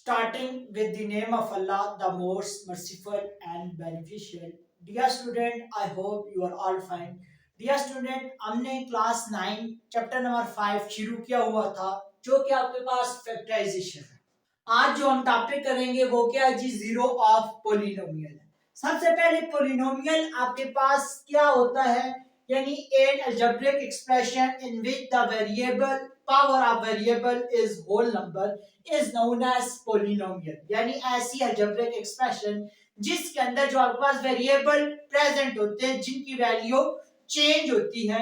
Starting with the name of Allah, the most merciful and beneficial. Dear student, I hope you are all fine. Dear student, हमने class 9 chapter number 5 शुरू किया हुआ था, जो कि आपके पास फैक्टराइजेशन है। आज जो हम टॉपिक करेंगे वो क्या है जी, जीरो ऑफ पोलिनोमियल है। सबसे पहले पोलिनोमियल आपके पास क्या होता है, यानी an algebraic expression in which the variable power of variable is whole number is known as polynomial. यानी ऐसी अलजेब्रिक एक्सप्रेशन जिसके अंदर जो आपके पास वेरिएबल प्रेजेंट होते हैं, जिनकी वैल्यू चेंज होती है,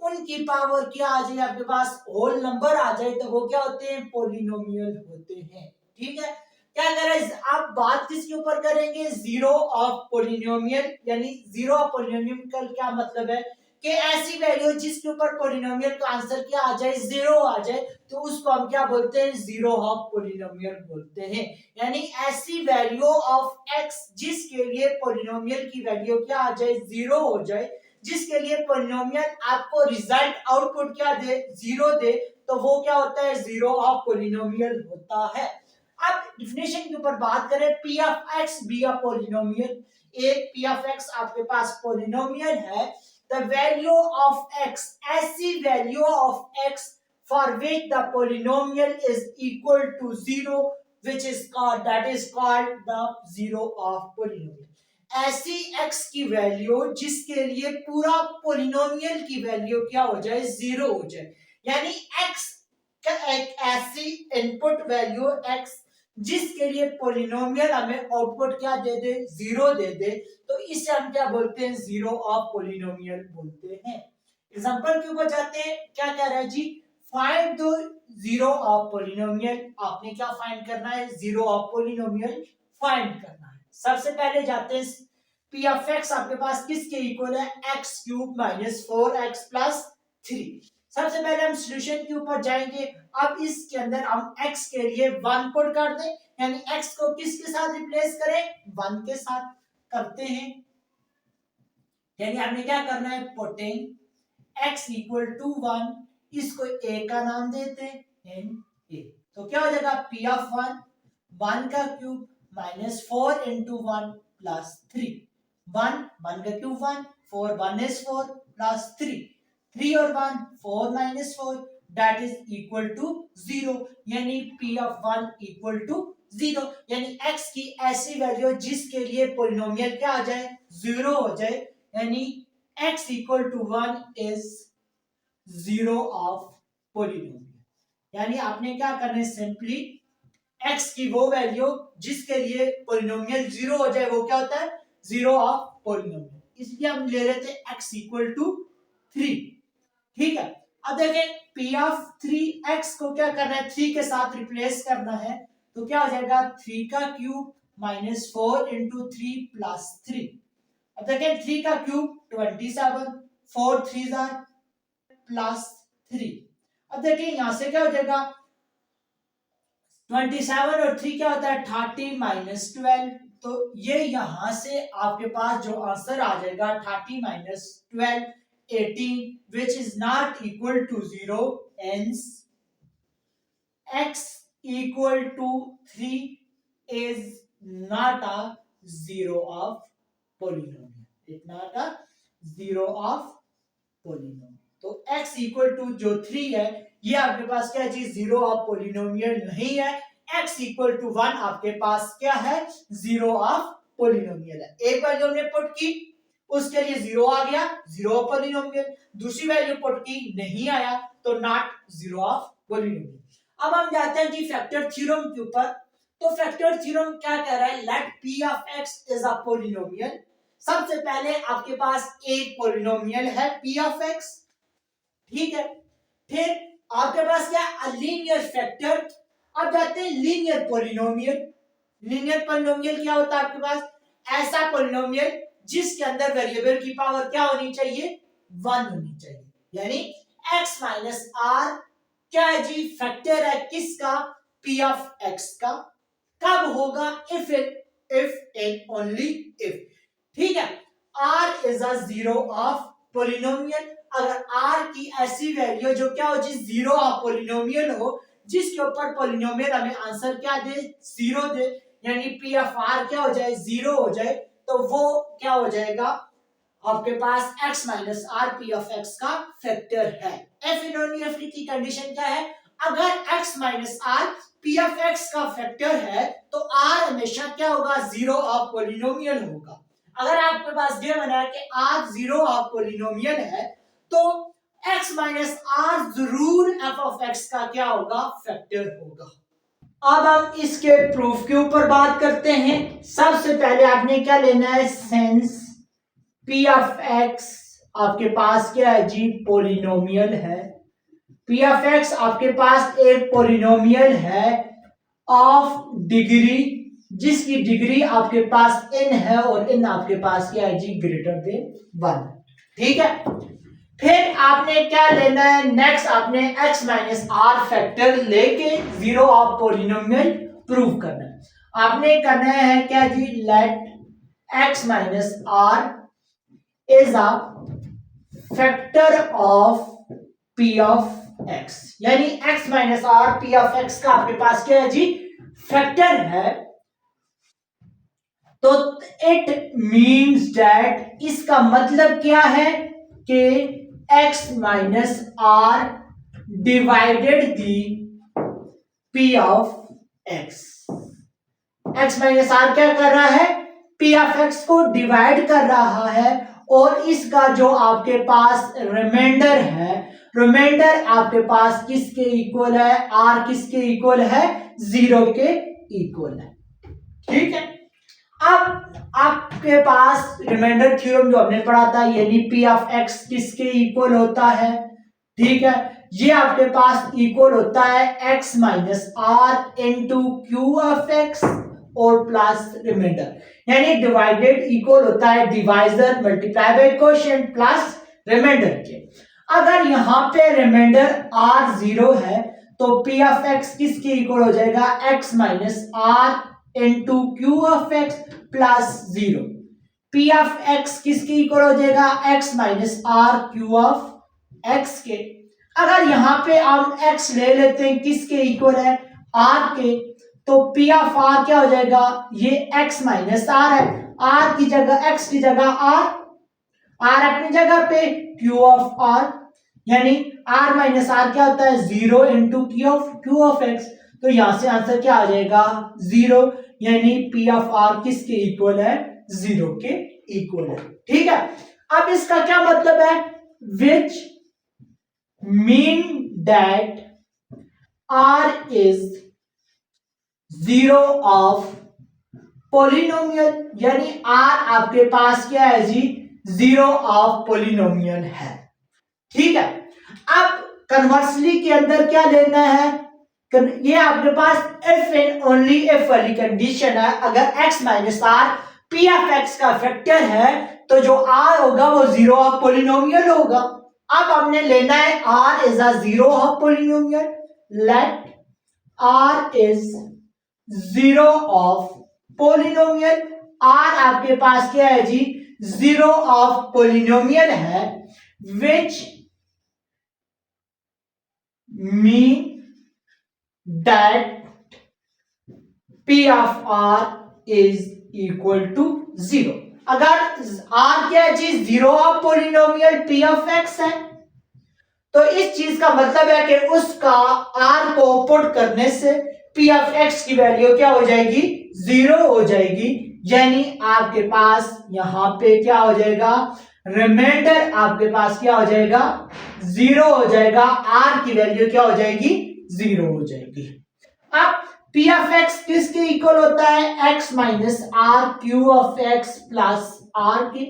उनकी पावर क्या आ जाए, आपके पास होल नंबर आ जाए, तो वो क्या होते हैं, पोलिनोमियल होते हैं। ठीक है, क्या करें, आप बात किसके ऊपर करेंगे, जीरो ऑफ पोलिनोमियल। यानी जीरो ऑफ पोलिनोमियल का क्या मतलब है कि ऐसी वैल्यू जिसके ऊपर पोलिनोमियल का आंसर क्या आ जाए, जीरो आ जाए, तो उसको हम क्या बोलते हैं, जीरो ऑफ पोलिनोमियल बोलते हैं। यानी ऐसी वैल्यू ऑफ एक्स जिसके लिए पोलिनोमियल की वैल्यू क्या आ जाए, जीरो हो जाए, जिसके लिए पोलिनोमियल आपको रिजल्ट आउटपुट क्या दे, जीरो दे, तो वो क्या होता है, जीरो ऑफ पोलिनोमियल होता है। अब डिफिनेशन के ऊपर बात करें, P of x be a polynomial. एक पी ऑफ एक्स आपके पास पोलिनोमियल है, द वैल्यू ऑफ एक्स, ऐसी value of x for which the polynomial is equal to zero, which is called, that is called the zero of polynomial। ऐसी x की value जिसके लिए पूरा polynomial की value क्या हो जाए, जीरो हो जाए। यानी x का एक ऐसी इनपुट वैल्यू x जिसके लिए पोलिनोमियल हमें आउटपुट क्या दे दे, जीरो दे दे, तो इसे हम क्या बोलते हैं, जीरो ऑफ पोलिनोमियल बोलते हैं। एग्जांपल के ऊपर जाते हैं, क्या कह रहा है जी, find the zero of polynomial. आपने क्या फाइंड करना है, जीरो ऑफ पोलिनोमियल फाइंड करना है। सबसे पहले जाते हैं, पी ऑफ एक्स आपके पास किसके इक्वल है, x cube minus 4x plus 3। सबसे पहले हम सॉल्यूशन के ऊपर जाएंगे। अब इसके अंदर हम x के लिए 1 पुट कर दें, यानी x को किसके साथ रिप्लेस करें, 1 के साथ करते हैं। यानी हमने क्या करना है, पुटिंग x इक्वल टू 1, इसको a का नाम देते हैं एन ए, तो क्या हो जाएगा, p ऑफ 1, 1 का क्यूब माइनस 4 इंटू 1 प्लस 3। 1 1 का क्यूब 1, 4 1 इज 4 प्लस 3, 3 और 1 4 minus 4 that is equal to 0। यानी p ऑफ 1 इक्वल टू 0। यानी x की ऐसी वैल्यू जिसके लिए पोलिनोमियल क्या आ जाए, 0 हो जाए, यानी x equal to 1 is zero of polynomial. यानी आपने क्या करना है, सिंपली x की वो वैल्यू जिसके लिए पोलिनोमियल जीरो हो जाए, वो क्या होता है, जीरो ऑफ पोलिनोमियल। इसलिए हम ले रहे थे x इक्वल टू 3। ठीक है, अब देखें, p ऑफ 3x को क्या करना है, 3 के साथ रिप्लेस करना है, तो क्या हो जाएगा, 3 का क्यूब माइनस 4 इंटू 3 प्लस 3। अब देखें, 3 का क्यूब 27, 4 3 प्लस 3। अब देखिए यहां से क्या हो जाएगा, 27 और 3 क्या होता है, 30 माइनस 12, तो ये यहां से आपके पास जो आंसर आ जाएगा 30 minus 12 18, which is not equal to 0, hence x equal to 3 is not a zero of polynomial, it's not a zero of polynomial। तो x इक्वल टू जो 3 है, ये आपके पास क्या चीज, जीरो ऑफ पोलिनोमियल नहीं है। x इक्वल टू 1 आपके पास क्या है, जीरो ऑफ पोलिनोमियल है। एक वैल्यू हमने पुट की, उसके लिए जीरो आ गया, जीरो ऑफ पोलिनोमियल। दूसरी वैल्यू पुट की, नहीं आया, तो नॉट जीरो ऑफ पोलिनोमियल। अब हम जाते हैं जी फैक्टर थ्योरम के ऊपर। तो फैक्टर थ्योरम क्या कह रहा है, let p of x is a polynomial. सबसे पहले आपके पास एक पोलिनोमियल है p ऑफ x, ठीक है, फिर आपके पास क्या है, लीनियर फैक्टर। अब जाते हैं लीनियर पोलिनोमियल। लीनियर पोलिनोमियल क्या होता है आपके पास, ऐसा पोलिनोमियल जिसके अंदर वेरिएबल की पावर क्या होनी चाहिए, 1 होनी चाहिए। यानी x माइनस आर क्या है जी, फैक्टर है किसका, p ऑफ x का। कब होगा, इफ एंड ओनली इफ। ठीक है, r is a zero of polynomial. अगर r की ऐसी वैल्यू जो क्या हो जी, जीरो ऑफ पोलिनोमियल हो, जिसके ऊपर पॉलिनोमियल हमें आंसर क्या दे, 0 दे, यानी पी ऑफ आर क्या हो जाए, 0 हो जाए, तो वो क्या हो जाएगा आपके पास x minus R P of x का फैक्टर है। एफ इन ओनली एफ की कंडीशन क्या है, अगर x minus R P of x का फैक्टर है तो r हमेशा क्या होगा, 0 ऑफ पॉलिनोमियल होगा। अगर आपके पास गिवन है कि r 0 ऑफ पॉलिनोमियल है तो x माइनस आर जरूर f ऑफ x का क्या होगा, फैक्टर होगा। अब हम इसके प्रूफ के ऊपर बात करते हैं। सबसे पहले आपने क्या लेना है, सेंस P ऑफ x आपके पास क्या है जी, पोलिनोमियल है। P ऑफ x आपके पास एक पोलिनोमियल है ऑफ डिग्री, जिसकी डिग्री आपके पास n है और n आपके पास क्या है जी, ग्रेटर देन 1। ठीक है, फिर आपने क्या लेना है, नेक्स्ट आपने x माइनस आर फैक्टर लेके 0 ऑफ पोलिनोमियल प्रूव करना है। आपने करना है क्या जी, let x minus r is a factor of p of x, यानी x minus r p of x का आपके पास क्या है जी, फैक्टर है। तो इट मीन्स दैट, इसका मतलब क्या है कि x minus r divided the p of x, x minus r क्या कर रहा है, p of x को डिवाइड कर रहा है और इसका जो आपके पास रिमाइंडर है, रिमाइंडर आपके पास किसके इक्वल है, r किसके इक्वल है, 0 के इक्वल है। ठीक है, अब आपके पास रिमाइंडर थ्योरम जो हमने पढ़ा था, यानी p ऑफ x किसके इक्वल होता है, ठीक है, ये आपके पास इक्वल होता है x minus r into q of x और प्लस रिमाइंडर, यानी डिवाइडेड इक्वल होता है divisor multiply by quotient plus remainder के। अगर यहाँ पे रिमाइंडर r 0 है तो p ऑफ x किसके इक्वल हो जाएगा, x minus r into q of x plus 0। p of x किसके इक्वल हो जाएगा, x minus r q of x के। अगर यहाँ पे हम x ले लेते हैं किसके इक्वल है, r के, तो P ऑफ R क्या हो जाएगा, ये x माइनस आर है, r की जगह x की जगह r अपनी जगह पे, Q ऑफ R यानी r माइनस आर क्या होता है, 0 इंटू Q ऑफ x, तो यहां से आंसर क्या आ जाएगा, 0, यानी P ऑफ R किसके इक्वल है, 0 के इक्वल है। ठीक है, अब इसका क्या मतलब है, which mean that R is 0 of polynomial, यानी r आपके पास क्या है जी, 0 ऑफ पोलिनोमियल है। ठीक है, अब कन्वर्सली के अंदर क्या लेना है, ये आपके पास इफ एंड ओनली इफ वाली कंडीशन है। अगर x minus R P of x का फैक्टर है तो जो r होगा वो 0 ऑफ पोलिनोमियल होगा। अब हमने लेना है r is a 0 of polynomial, let r is 0 of polynomial, r आपके पास क्या है जी, 0 ऑफ पोलिनोमियल है, which mean that p of r is equal to 0। अगर r क्या है जी, 0 of polynomial p of x है, तो इस चीज का मतलब है कि उसका r को पुट करने से p ऑफ x की वैल्यू क्या हो जाएगी, 0 हो जाएगी, यानी आपके पास यहां पे क्या हो जाएगा, रिमाइंडर आपके पास क्या हो जाएगा, 0 हो जाएगा, r की वैल्यू क्या हो जाएगी, 0 हो जाएगी। अब p ऑफ x किसके इक्वल होता है, x minus r q of x plus r की।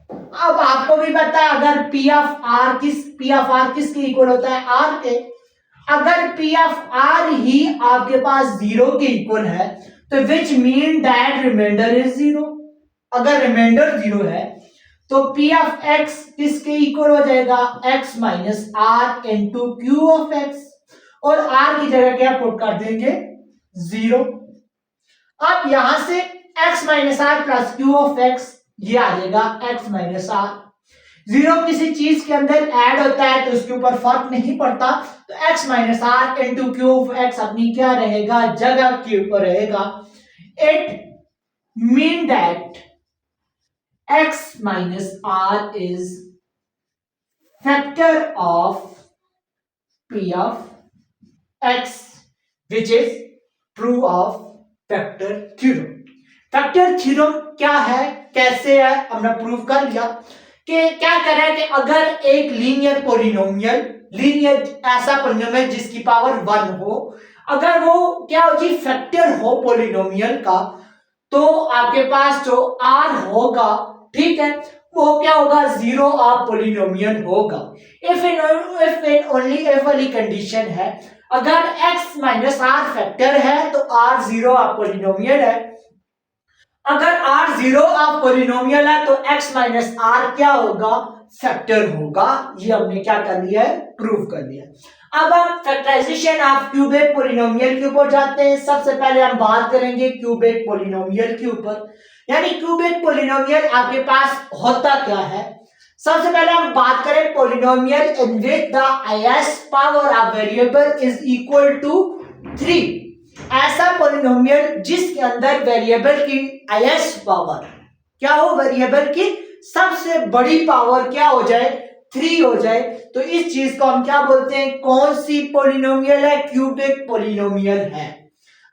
अब आपको भी पता है अगर p ऑफ r किसके इक्वल होता है, r के। अगर p ऑफ r ही आपके पास 0 के इक्वल है तो which mean that remainder is 0। अगर रिमाइंडर 0 है तो p ऑफ x किसके इक्वल हो जाएगा, x minus r into q of x, और r की जगह क्या पुट कर देंगे, 0। अब यहां से x minus r plus q of x, ये आ जाएगा x माइनस आर, जीरो किसी चीज के अंदर ऐड होता है तो उसके ऊपर फर्क नहीं पड़ता, तो x minus r into cube x अपनी क्या रहेगा, जगह के ऊपर रहेगा। It mean that x minus r is factor of p of x which is true of factor theorem। Factor theorem क्या है, कैसे है, हमने प्रूव कर लिया कि क्या कर रहा है कि अगर एक लीनियर पोलिनोमियल, लीनियर ऐसा पोलिनोमियल जिसकी पावर 1 हो, अगर वो क्या हो जी फैक्टर हो पोलिनोमियल का, तो आपके पास जो r होगा, ठीक है, वो क्या होगा, जीरो ऑफ पोलिनोमियल होगा। इफ इन ओनली इफ वाली कंडीशन है, अगर x माइनस आर फैक्टर है तो r जीरो ऑफ पोलिनोमियल है, अगर r जीरो ऑफ पोलिनोमियल है तो x माइनस आर क्या होगा, फैक्टर होगा। ये हमने क्या कर लिया है, प्रूव कर लिया। अब हम फैक्टराइजेशन ऑफ क्यूबिक पोलिनोमियल के ऊपर जाते हैं। सबसे पहले हम बात करेंगे क्यूबिक पोलिनोमियल के ऊपर, यानी क्यूबिक पोलिनोमियल आपके पास होता क्या है। सबसे पहले हम बात करें polynomial in which the highest power of variable is equal to 3। ऐसा पोलिनोमियल जिसके अंदर वेरिएबल की हाईएस्ट पावर क्या हो, वेरिएबल की सबसे बड़ी पावर क्या हो जाए, 3 हो जाए, तो इस चीज को हम क्या बोलते हैं, कौन सी पोलिनोमियल है, क्यूबिक पोलिनोमियल है।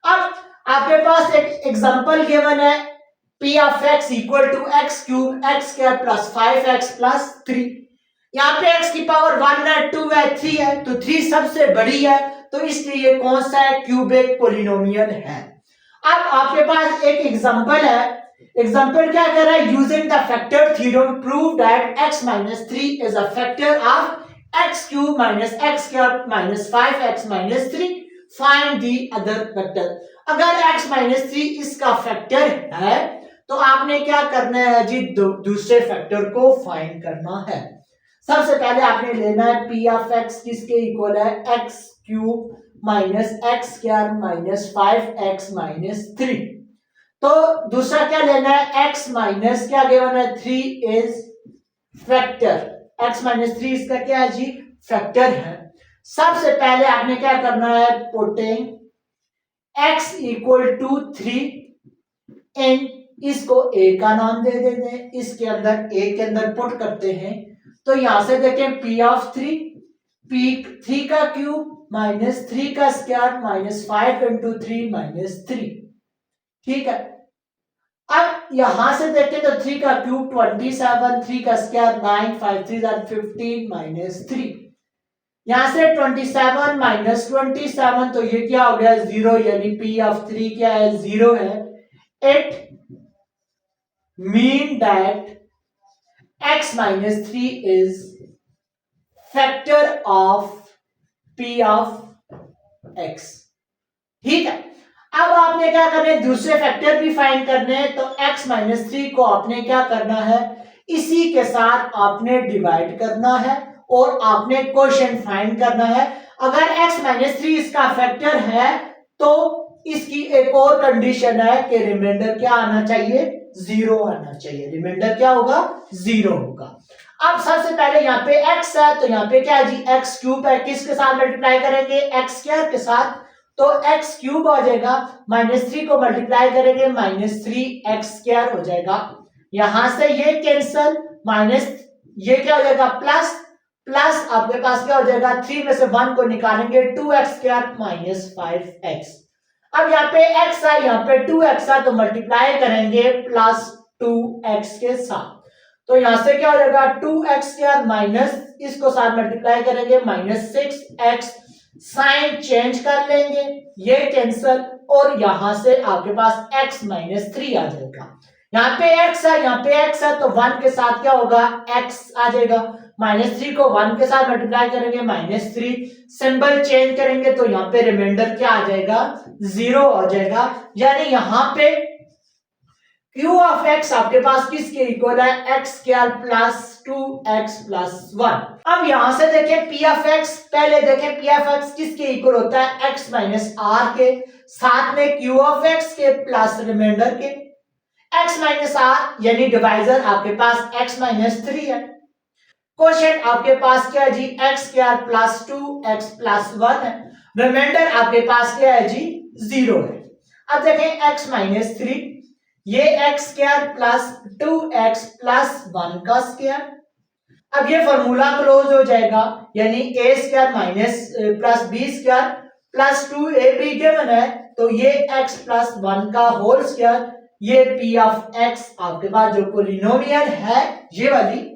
अब आपके पास एक एग्जांपल गिवन है, p of x equal to x cube x square plus 5x plus 3। यहाँ पे x की पावर 1 है, 2 है, 3 है, तो 3 सबसे बड़ी है, तो इसलिए ये कौन सा है, क्यूबिक पोलिनोमियल है। अब आपके पास एक एग्जांपल है, एग्जांपल क्या कह रहा है, using the factor theorem prove that x minus 3 is a factor of x cube minus x square minus 5x minus 3, find the other factor. अगर x माइनस 3 इसका फैक्टर है तो आपने क्या करना है जी, दूसरे फैक्टर को फाइंड करना है। सबसे पहले आपने लेना है p ऑफ x किसके इक्वल है, x cube minus x square minus 5x minus 3। तो दूसरा क्या लेना है, x माइनस क्या गिवन है, 3 इज फैक्टर, x माइनस 3 इसका क्या है जी, फैक्टर है। सबसे पहले आपने क्या करना है, पुटिंग x इक्वल टू 3 इन, इसको a का नाम दे देते हैं, इसके अंदर a के अंदर पुट करते हैं, तो यहां से देखें p ऑफ 3, p3 का क्यूब माइनस 3 का स्क्वायर माइनस 5 इंटू 3 माइनस 3, ठीक है। अब यहां से देखें तो 3 का क्यूब 27, 3 का स्क्वायर 9, 5 3 15 माइनस 3, यहां से 27 माइनस 27, तो ये क्या हो गया, 0, यानी p ऑफ 3 क्या है, 0 है। It mean that x minus 3 is factor of p of x, ठीक है। अब आपने क्या करना है, दूसरे फैक्टर भी फाइंड करने हैं, तो x माइनस 3 को आपने क्या करना है, इसी के साथ आपने डिवाइड करना है और आपने क्वोशिएंट फाइंड करना है। अगर x माइनस 3 इसका फैक्टर है तो इसकी एक और कंडीशन है कि रिमाइंडर क्या आना चाहिए, 0 आना चाहिए, रिमाइंडर क्या होगा, 0 होगा। अब सबसे पहले यहाँ पे x है, तो यहाँ पे क्या है जी, x क्यूब है, किसके साथ मल्टीप्लाई करेंगे, x स्क्वायर के साथ, तो x क्यूब आ जाएगा, माइनस 3 को मल्टीप्लाई करेंगे माइनस 3x स्क्वायर हो जाएगा, यहां से ये कैंसल, माइनस ये क्या हो जाएगा, प्लस प्लस आपके पास क्या हो जाएगा, 3 में से 1 को निकालेंगे, 2x स्क्वायर माइनस 5x। अब यहाँ पे x है, यहाँ पे 2x है, तो मल्टीप्लाई करेंगे प्लस 2x के साथ, तो यहां से क्या हो जाएगा, 2x स्क्वायर माइनस इसको साथ मल्टीप्लाई करेंगे माइनस 6x, साइन चेंज कर लेंगे, ये कैंसल, और यहां से आपके पास x माइनस 3 आ जाएगा। यहाँ पे x है, यहाँ पे x है, तो 1 के साथ क्या होगा, x आ जाएगा, माइनस 3 को 1 के साथ मल्टीप्लाई करेंगे माइनस 3, सिंबल चेंज करेंगे तो यहाँ पे रिमाइंडर क्या आ जाएगा, 0 आ जाएगा, यानी यहाँ पे q ऑफ x आपके पास किसके इक्वल है, x square plus 2x plus 1। अब यहां से देखें p ऑफ x, पहले देखें p ऑफ x किसके इक्वल होता है, x माइनस आर के, साथ में q ऑफ x के प्लस रिमाइंडर के, x माइनस आर यानी डिवाइजर आपके पास x माइनस 3 है। क्वेश्चन आपके पास क्या है जी, एक्स स्क्वायर प्लस 2x+1 है, रिमाइंडर आपके पास क्या है जी, 0 है। अब देखें x माइनस 3, ये एक्स स्क्वायर प्लस 2x+1 का स्क्वायर। अब ये फॉर्मूला क्लोज हो जाएगा, यानी a square minus plus b square plus 2ab given है, तो ये x+1 का होल स्क्वायर, ये p ऑफ x आपके पास जो पोलिनोमियल है ये वाली,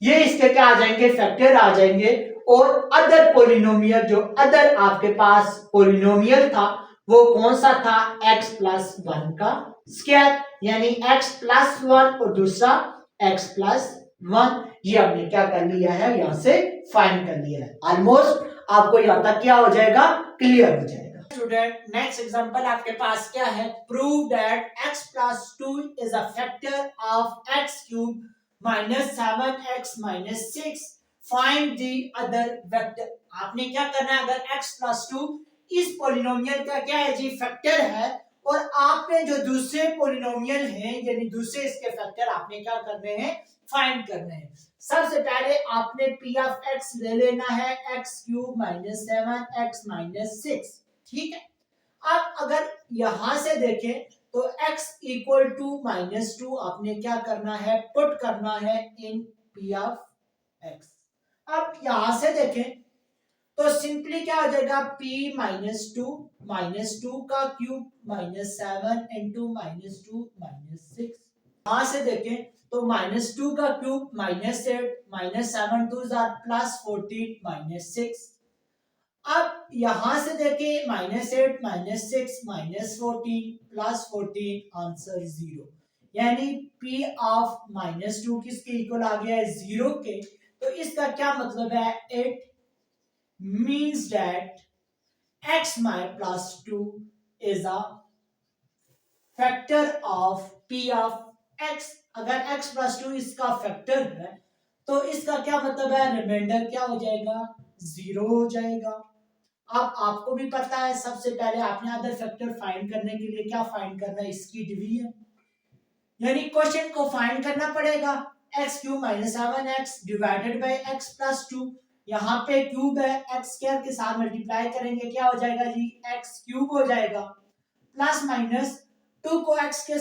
ये इसके क्या आ जाएंगे, फैक्टर आ जाएंगे। और अदर पोलिनोमियल, जो अदर आपके पास पोलिनोमियल था वो कौन सा था, x+1 का स्क्वायर, यानी x+1 और दूसरा x+1, ये हमने क्या कर लिया है, यहां से फाइंड कर लिया है। ऑलमोस्ट आपको यहां तक क्या हो जाएगा, क्लियर हो जाएगा। स्टूडेंट नेक्स्ट एग्जांपल आपके पास क्या है, prove that x+2 is a factor of x³ -7x-6, find the other vector. आपने क्या करना है, अगर x+2 इस पोलिनोमियल का क्या है जी, फैक्टर है, और आपने जो दूसरे पोलिनोमियल हैं यानी दूसरे इसके फैक्टर आपने क्या करने हैं, फाइंड करने हैं। सबसे पहले आपने p ऑफ x ले लेना है x³ -7x-6, ठीक है। अब अगर यहां से देखें तो x इक्वल टू -2 आपने क्या करना है, पुट करना है इन p ऑफ x। अब यहां से देखें तो सिंपली क्या हो जाएगा, p -2 का क्यूब -7 इंटू -2 -6। यहां से देखें तो -2 का क्यूब -8 -7 2 +14 -6। अब यहां से देखिए -8 -6 -14 +14 आंसर 0, यानी p ऑफ -2 किसके इक्वल आ गया है, 0 के। तो इसका क्या मतलब है, it means that x +2 is a factor of p of x। अगर x+2 इसका फैक्टर है तो इसका क्या मतलब है, रिमाइंडर क्या हो जाएगा, 0 हो जाएगा। अब आपको भी पता है, सबसे पहले आपने अदर फैक्टर फाइंड करने के लिए क्या फाइंड करना है, इसकी डिवीजन, यानी क्वेश्चन को फाइंड करना पड़ेगा। x³ -7x divided by x+2, यहाँ पे क्यूब है, x स्क्वायर के साथ मल्टीप्लाई करेंगे क्या हो जाएगा जी, x³ हो जाएगा, प्लस माइनस 2 को x के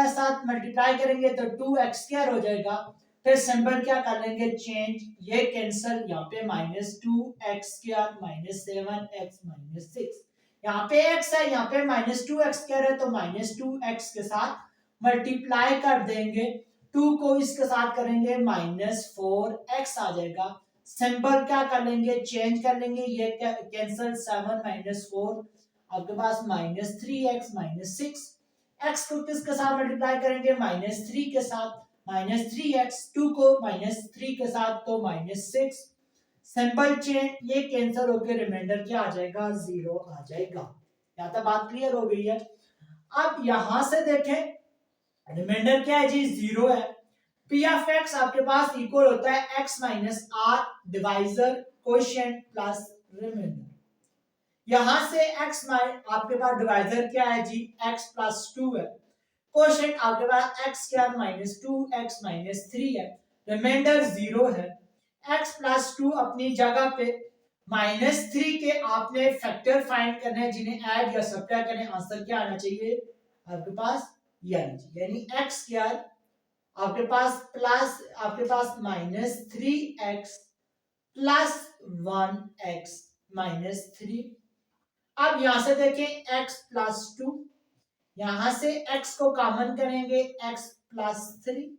साथ मल्टीप्लाई करेंगे तो 2x² हो जाएगा। फिर सिंबल क्या कर लेंगे, चेंज, ये कैंसल, यहाँ पे -2x² -7x-6, यहाँ पे x है, यहाँ पे -2x² है, तो -2x के साथ मल्टीप्लाई कर देंगे, 2 को इसके साथ करेंगे -4x आ जाएगा। सिंबल क्या कर लेंगे, चेंज कर लेंगे, ये कैंसल, 7 -4 आपके पास -3x -6, x को किसके साथ मल्टीप्लाई करेंगे, -3 के साथ, -3x, 2 को -3 के साथ तो -6, सिंपल चेंज, ये कैंसिल होकर रिमाइंडर क्या आ जाएगा, 0 आ जाएगा। यहाँ तक बात क्लियर हो गई है। अब यहां से देखें रिमाइंडर क्या है जी, 0 है। p ऑफ x आपके पास इक्वल होता है x minus r divisor quotient plus remainder. यहां से x आपके पास डिवाइजर क्या है जी, x+2 है, क्वोशिएंट आपके पास x स्क्वायर -2x-3 है, रिमाइंडर 0 है। x+2 अपनी जगह पे -3 के आपने फैक्टर फाइंड करने हैं, जिन्हें ऐड या सब्ट्रैक्ट करने, आंसर क्या आना चाहिए आपके पास, ये आना चाहिए, यानी x स्क्वायर आपके पास प्लस आपके पास -3x प्लस 1x-3। अब यहां से देखें x+2, यहां से x को कॉमन करेंगे x+3।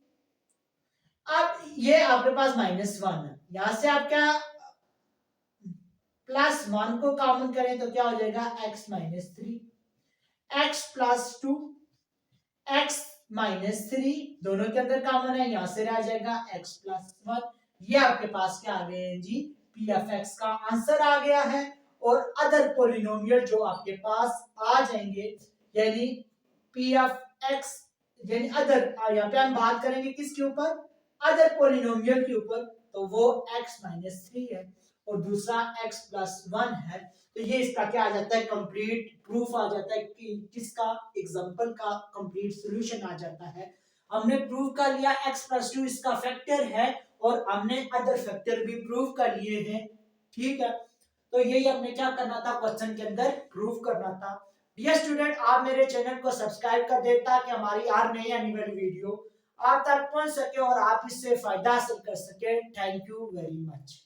अब ये आपके पास -1 है, यहां से आप क्या +1 को कॉमन करें तो क्या हो जाएगा, x-3, x+2 x-3 दोनों के अंदर कॉमन है, यहां से रह जाएगा x+1। ये आपके पास क्या आ गए हैं जी, p ऑफ x का आंसर आ गया है। और अदर पोलिनोमियल जो आपके पास आ जाएंगे, यानी p ऑफ x, यानी अदर, यहाँ पे हम बात करेंगे किसके ऊपर, अदर पोलिनोमियल के ऊपर, तो वो x-3 है और दूसरा x+1 है। तो ये इसका क्या आ जाता है, कंप्लीट प्रूफ आ जाता है कि किसका, एग्जांपल का कंप्लीट सॉल्यूशन आ जाता है। हमने प्रूव कर लिया x प्लस टू इसका फैक्टर है और हमने अदर फैक्टर भी प्रूव कर लिए हैं। ठीक है, तो यही हमने क्या करना था, क्वेश्चन के अंदर प्रूव करना था। डियर स्टूडेंट, आप मेरे चैनल को सब्सक्राइब कर दे ताकि हमारी हर नई आने वाली वीडियो आप तक पहुंच सके और आप इससे फायदा हासिल कर सके। Thank you very much.